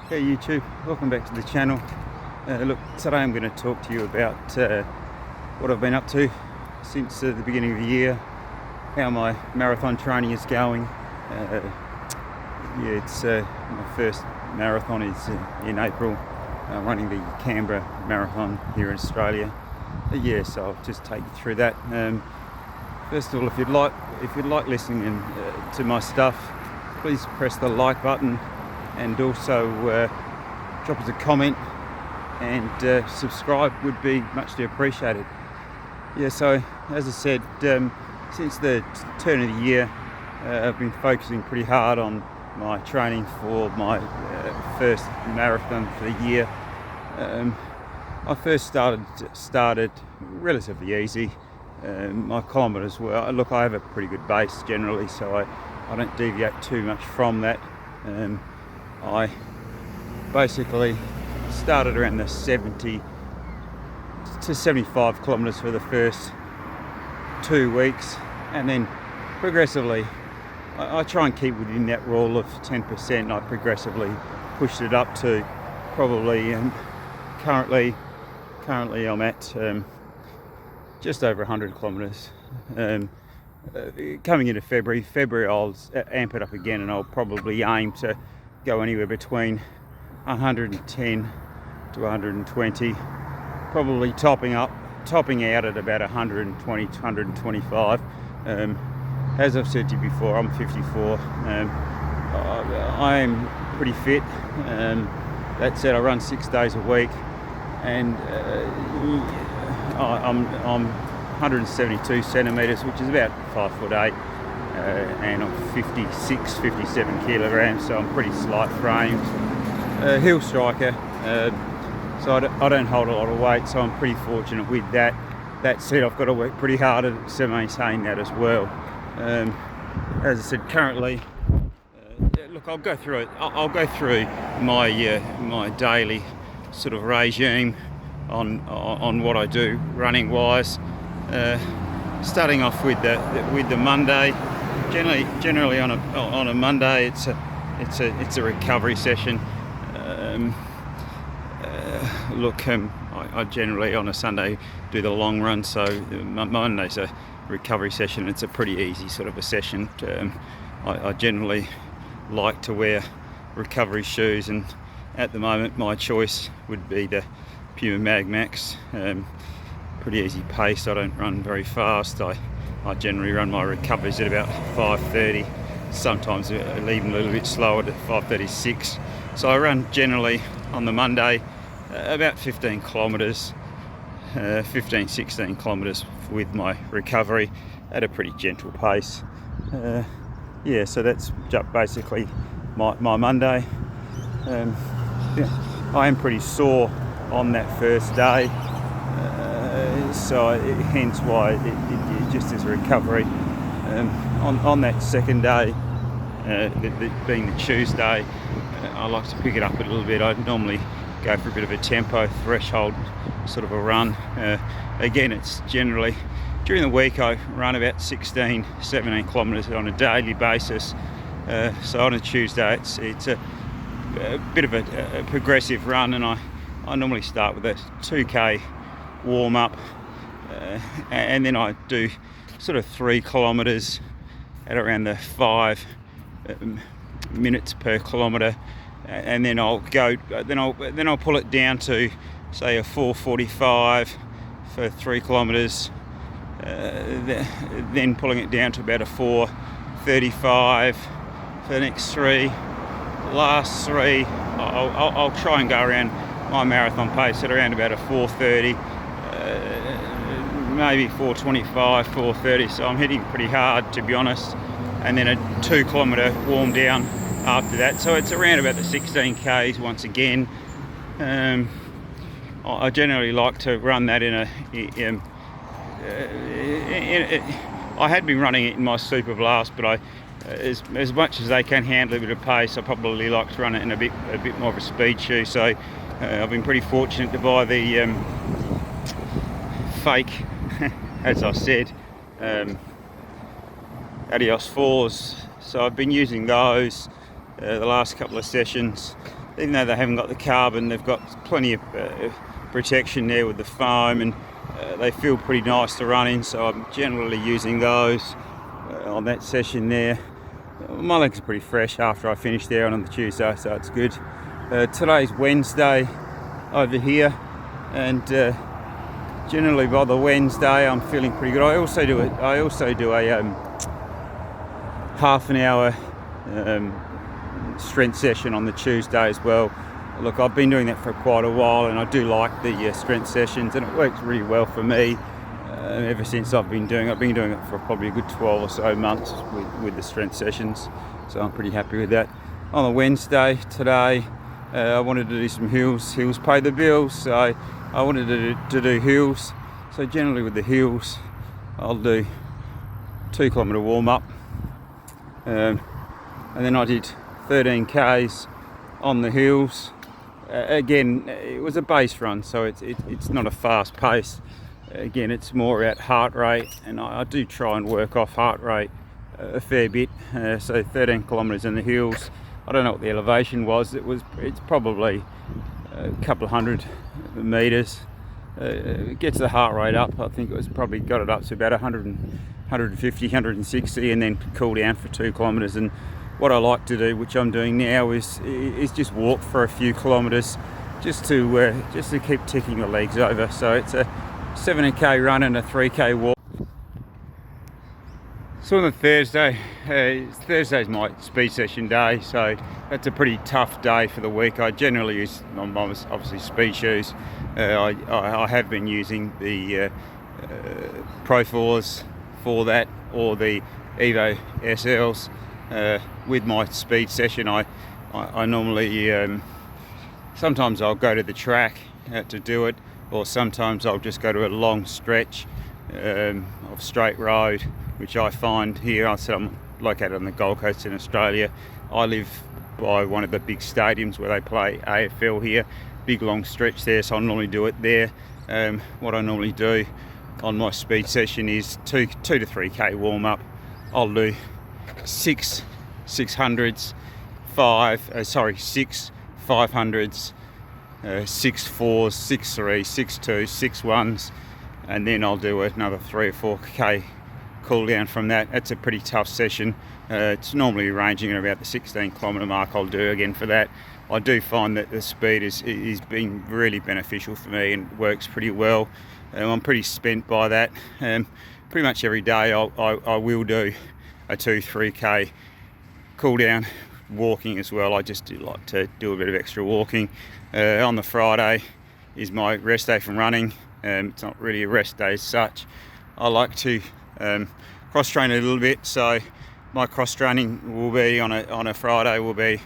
Hey YouTube, welcome back to the channel. Look, today I'm going to talk to you about what I've been up to since the beginning of the year, how my marathon training is going. It's my first marathon is in April, running the Canberra Marathon here in Australia. So I'll just take you through that. First of all, if you'd like listening to my stuff, please press the like button. And also drop us a comment and subscribe would be muchly appreciated. So as I said, since the turn of the year, I've been focusing pretty hard on my training for my first marathon for the year. I first started relatively easy. My kilometres were, look, I have a pretty good base generally, so I don't deviate too much from that. I basically started around the 70 to 75 kilometres for the first 2 weeks, and then progressively I try and keep within that rule of 10%. I progressively pushed it up to probably currently I'm at just over 100 kilometres. Coming into February I'll amp it up again, and I'll probably aim to go anywhere between 110 to 120, probably topping out at about 120 to 125. As I've said to you before, I'm 54. I am pretty fit. That said, I run 6 days a week, and I'm 172 centimetres, which is about 5'8". And I'm 57 kilograms, so I'm pretty slight framed. Hill striker, so I don't hold a lot of weight, so I'm pretty fortunate with that. That said, I've got to work pretty hard to maintain that as well. As I said, currently, look, I'll go through it. I'll go through my daily sort of regime on what I do running wise. Starting off with the Monday. Generally on a Monday, it's a recovery session. I generally on a Sunday do the long run, so Monday's a recovery session. It's a pretty easy sort of a session. I generally like to wear recovery shoes, and at the moment my choice would be the Puma Mag Max. Pretty easy pace. I don't run very fast. I generally run my recoveries at about 5:30, sometimes even a little bit slower to 5:36. So I run generally on the Monday about 15 kilometres, 16 kilometres with my recovery at a pretty gentle pace. So that's basically my Monday. I am pretty sore on that first day. So hence why it just is a recovery. On that second day, being the Tuesday, I like to pick it up a little bit. I normally go for a bit of a tempo threshold sort of a run. Again, it's generally during the week I run about 16, 17 kilometres on a daily basis. So on a Tuesday it's a bit of a progressive run, and I normally start with a 2k warm up, and then I do sort of 3 kilometres at around the 5 minutes per kilometre, and then I'll pull it down to say a 4:45 for 3 kilometres, then pulling it down to about a 4:35 for the next 3. Last 3 I'll try and go around my marathon pace at around about a 4:30, maybe 4:25, 4:30. So I'm hitting pretty hard, to be honest. And then a 2 kilometre warm down after that. So it's around about the 16 Ks once again. I generally like to run that I had been running it in my Super Blast, but as much as they can handle a bit of pace, I probably like to run it in a bit more of a speed shoe. So I've been pretty fortunate to buy the fake, as I said, Adios 4s. So I've been using those the last couple of sessions. even though they haven't got the carbon, they've got plenty of protection there with the foam, and they feel pretty nice to run in, so I'm generally using those on that session there. My legs are pretty fresh after I finished there on the Tuesday, so it's good. Today's Wednesday over here, and generally by the Wednesday I'm feeling pretty good. I also do a half an hour strength session on the Tuesday as well. Look, I've been doing that for quite a while, and I do like the strength sessions, and it works really well for me. Ever since I've been doing it for probably a good 12 or so months with the strength sessions, so I'm pretty happy with that. On a Wednesday today, I wanted to do some hills. Hills pay the bills, so I wanted to do hills. So generally with the hills, I'll do 2 kilometre warm up, and then I did 13 k's on the hills. Again, it was a base run, so it's not a fast pace. Again, it's more about heart rate, and I do try and work off heart rate a fair bit. So 13 kilometres in the hills. I don't know what the elevation was. It's probably a couple of hundred metres. It gets the heart rate up. I think it was probably got it up to about 150, 160, and then cool down for 2 kilometres. And what I like to do, which I'm doing now, is just walk for a few kilometres, just to keep ticking the legs over. So it's a 7k run and a 3k walk. So on the Thursday's my speed session day, so that's a pretty tough day for the week. I generally use obviously speed shoes. I have been using the Pro 4s for that, or the Evo SLs. With my speed session, I normally sometimes I'll go to the track to do it, or sometimes I'll just go to a long stretch of straight road, which I find here. I'm located on the Gold Coast in Australia. I live by one of the big stadiums where they play AFL here. Big long stretch there, so I normally do it there. What I normally do on my speed session is 2 to 3k warm up. I'll do 6 600s, 6 500s, 6 4s, 6 3s, 6 2s, 6 1s, and then I'll do another 3 or 4k cool down from that. That's a pretty tough session. It's normally ranging at about the 16 kilometre mark. I'll do again for that. I do find that the speed is been really beneficial for me and works pretty well. I'm pretty spent by that. Pretty much every day I will do a 2-3k cool down, walking as well. I just do like to do a bit of extra walking. On the Friday is my rest day from running. It's not really a rest day as such. I like to cross train a little bit, so my cross training will be on a Friday will be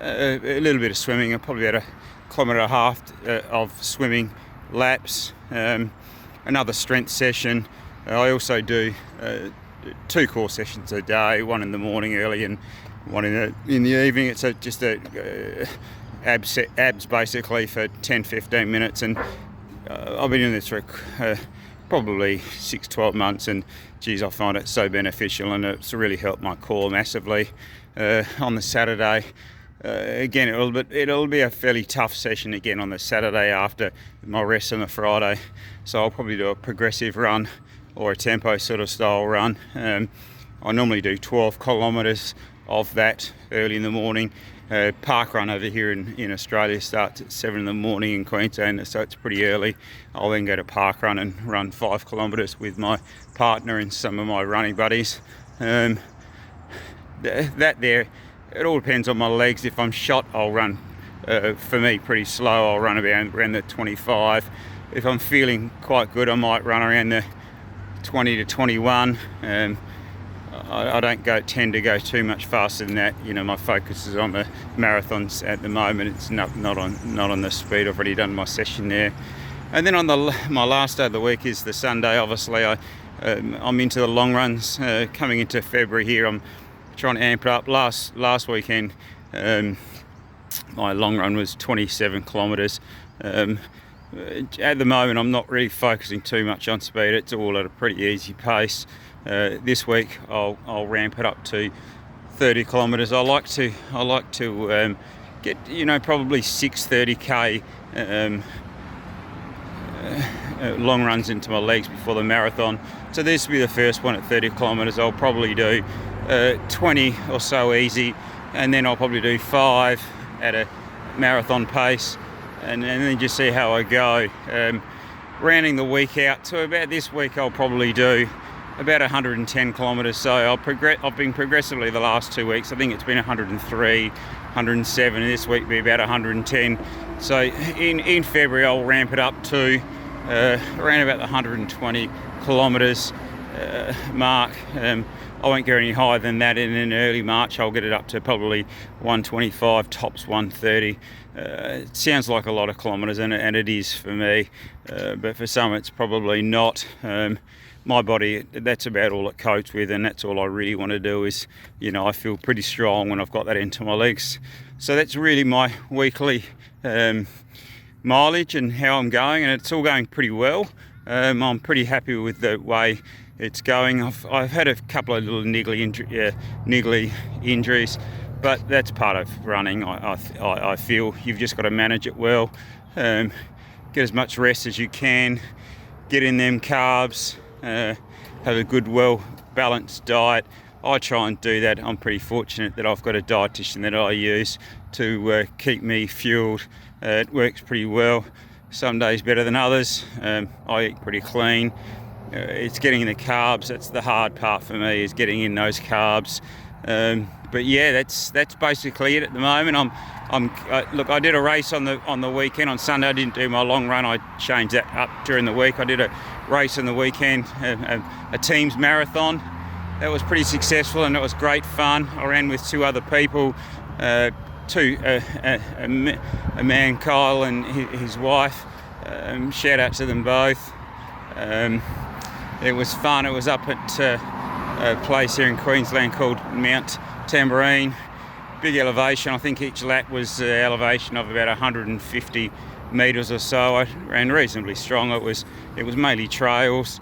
a little bit of swimming, probably about 1.5 kilometres of swimming laps, another strength session. I also do 2 core sessions a day, one in the morning early and one in the evening. It's just abs basically for 10-15 minutes, and I've been doing this for probably 6-12 months, and geez, I find it so beneficial, and it's really helped my core massively. On the Saturday, again, it'll be a fairly tough session again on the Saturday after my rest on the Friday, so I'll probably do a progressive run or a tempo sort of style run. I normally do 12 kilometres of that early in the morning. Park run over here in Australia starts at 7 in the morning in Queensland, so it's pretty early. I'll then go to park run and run 5 kilometres with my partner and some of my running buddies. It all depends on my legs. If I'm shot, I'll run, for me, pretty slow. I'll run around the 25. If I'm feeling quite good, I might run around the 20 to 21. I don't tend to go too much faster than that. You know, my focus is on the marathons at the moment. It's not on the speed. I've already done my session there. And then on my last day of the week is the Sunday. Obviously, I'm into the long runs. Coming into February here, I'm trying to amp it up. Last weekend, my long run was 27 kilometres. At the moment, I'm not really focusing too much on speed. It's all at a pretty easy pace. This week, I'll ramp it up to 30 kilometres. I like to get probably 6:30k long runs into my legs before the marathon. So this will be the first one at 30 kilometres. I'll probably do 20 or so easy, and then I'll probably do 5 at a marathon pace, and then just see how I go. Rounding the week out to about this week, I'll probably do about 110 kilometres. So I've been progressively the last 2 weeks. I think it's been 103, 107, and this week will be about 110. So in February I'll ramp it up to around about the 120 kilometres mark. I won't go any higher than that. And in early March I'll get it up to probably 125, tops 130. It sounds like a lot of kilometres, and it is for me, but for some it's probably not. My body, that's about all it copes with, and that's all I really want to do is, I feel pretty strong when I've got that into my legs. So that's really my weekly mileage and how I'm going, and it's all going pretty well. I'm pretty happy with the way it's going. I've had a couple of little niggly injuries, but that's part of running. I feel you've just got to manage it well. Get as much rest as you can, get in them carbs, have a good, well balanced diet. I try and do that. I'm pretty fortunate that I've got a dietitian that I use to keep me fueled. It works pretty well. Some days better than others. I eat pretty clean. It's getting in the carbs. That's the hard part for me, is getting in those carbs. But yeah, that's basically it at the moment. Look, I did a race on the weekend. On Sunday I didn't do my long run. I changed that up during the week. I did a race on the weekend, a team's marathon. That was pretty successful, and it was great fun. I ran with 2 other people, a man, Kyle, and his wife. Shout out to them both. It was fun. It was up at a place here in Queensland called Mount Tambourine. Big elevation. I think each lap was elevation of about 150 metres or so. I ran reasonably strong. It was mainly trails,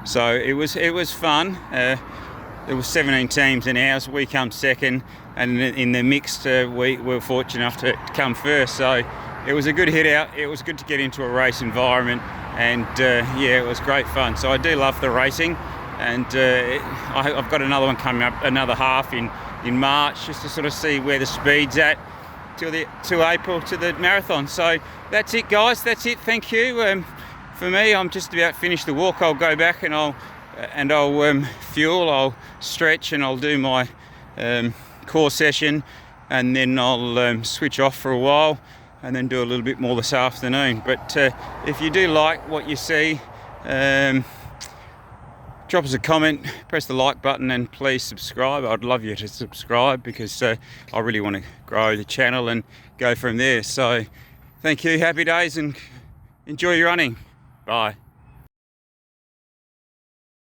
so it was fun. There was 17 teams in ours. We come second, and in the mixed we were fortunate enough to come first. So it was a good hit out. It was good to get into a race environment, and yeah, it was great fun. So I do love the racing, and I've got another one coming up, another half in March, just to sort of see where the speed's at to April to the marathon. So that's it, guys. That's it. Thank you. For me, I'm just about finished the walk. I'll go back and I'll fuel. I'll stretch, and I'll do my core session, and then I'll switch off for a while, and then do a little bit more this afternoon. But if you do like what you see, drop us a comment, press the like button, and please subscribe. I'd love you to subscribe, because I really want to grow the channel and go from there. So thank you, happy days, and enjoy your running. Bye.